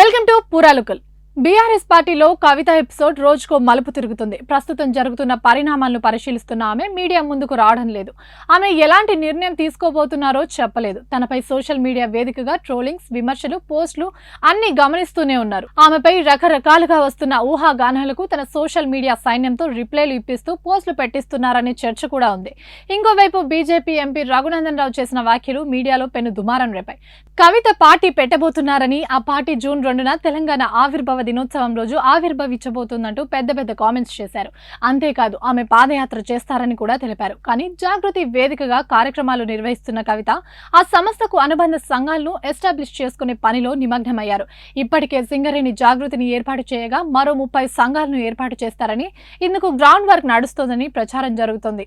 Welcome to పూరాలుకల్. BRS పార్టీలో కవిత episode రోజుకో మలుపు తిరుగుతుంది. ప్రస్తుతం జరుగుతున్న పరిణామాలను పరిశీలిస్తున్న ఆమె మీడియా ముందుకు రావడం లేదు. ఆమె ఎలాంటి నిర్ణయం తీసుకోబోతున్నారో చెప్పలేదు. తనపై సోషల్ మీడియా వేదికగా ట్రోలింగ్స్, విమర్శలు, పోస్టులు అన్ని గమనిస్తూనే ఉన్నారు. ఆమెపై రకరకాలుగా వస్తున్న ఊహాగానాలకు తన సోషల్ మీడియా సైన్యంతో రిప్లైలు ఇప్పిస్తూ పోస్టులు పెట్టిస్తున్నారనే చర్చ కూడా ఉంది. ఇంకోవైపు బీజేపీ ఎంపీ రఘునందన్ రావు చేసిన వ్యాఖ్యలు మీడియాలో పెను దుమారం రేపాయి. కవిత పార్టీ పెట్టబోతున్నారని, ఆ పార్టీ జూన్ 2న తెలంగాణ ఆవిర్భావ దినోత్సవం రోజు ఆవిర్భవించబోతుందంటూ పెద్ద పెద్ద కామెంట్స్ చేశారు. అంతేకాదు ఆమె పాదయాత్ర చేస్తారని కూడా తెలిపారు. కానీ జాగృతి వేదికగా కార్యక్రమాలు నిర్వహిస్తున్న కవిత ఆ సంస్థకు అనుబంధ సంఘాలను ఎస్టాబ్లిష్ చేసుకునే పనిలో నిమగ్నమయ్యారు. ఇప్పటికే సింగరేణి జాగృతిని ఏర్పాటు చేయగా మరో 30 సంఘాలను ఏర్పాటు చేస్తారని, ఇందుకు గ్రౌండ్ వర్క్ నడుస్తోందని ప్రచారం జరుగుతోంది.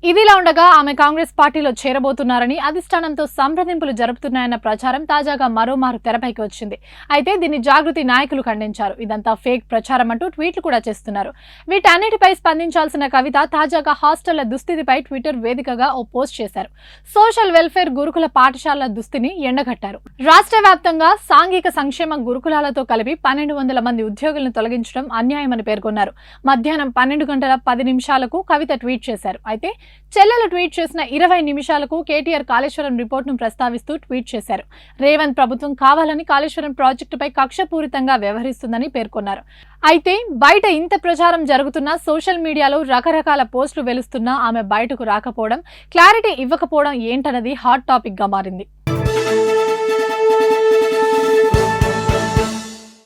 ఇదిలా ఉండగా ఆమె కాంగ్రెస్ పార్టీలో చేరబోతున్నారని, అధిష్టానంతో సంప్రదింపులు జరుపుతున్నాయన్న ప్రచారం తాజాగా మరోమారు తెరపైకి వచ్చింది. అయితే దీన్ని జాగృతి నాయకులు ఖండించారు. ఇదంతా ఫేక్ ప్రచారం అంటూ ట్వీట్లు కూడా చేస్తున్నారు. వీటన్నిటిపై స్పందించాల్సిన కవిత తాజాగా హాస్టళ్ల దుస్థితిపై ట్విట్టర్ వేదికగా ఓ పోస్ట్ చేశారు. సోషల్ వెల్ఫేర్ గురుకుల పాఠశాలల దుస్థితిని ఎండగట్టారు. రాష్ట్ర వ్యాప్తంగా సాంఘిక సంక్షేమ గురుకులాలతో కలిపి 1200 మంది ఉద్యోగులను తొలగించడం అన్యాయమని పేర్కొన్నారు. మధ్యాహ్నం 12:10 కవిత ట్వీట్ చేశారు. అయితే చెల్లెలు ట్వీట్ చేసిన 20 నిమిషాలకు కేటీఆర్ కాళేశ్వరం రిపోర్టును ప్రస్తావిస్తూ ట్వీట్ చేశారు. రేవంత్ ప్రభుత్వం కావాలని కాళేశ్వరం ప్రాజెక్టుపై కక్షపూరితంగా వ్యవహరిస్తుందని పేర్కొన్నారు. అయితే బయట ఇంత ప్రచారం జరుగుతున్నా, సోషల్ మీడియాలో రకరకాల పోస్టులు వెలుస్తున్నా ఆమె బయటకు రాకపోవడం, క్లారిటీ ఇవ్వకపోవడం ఏంటన్నది హాట్ టాపిక్ గా మారింది.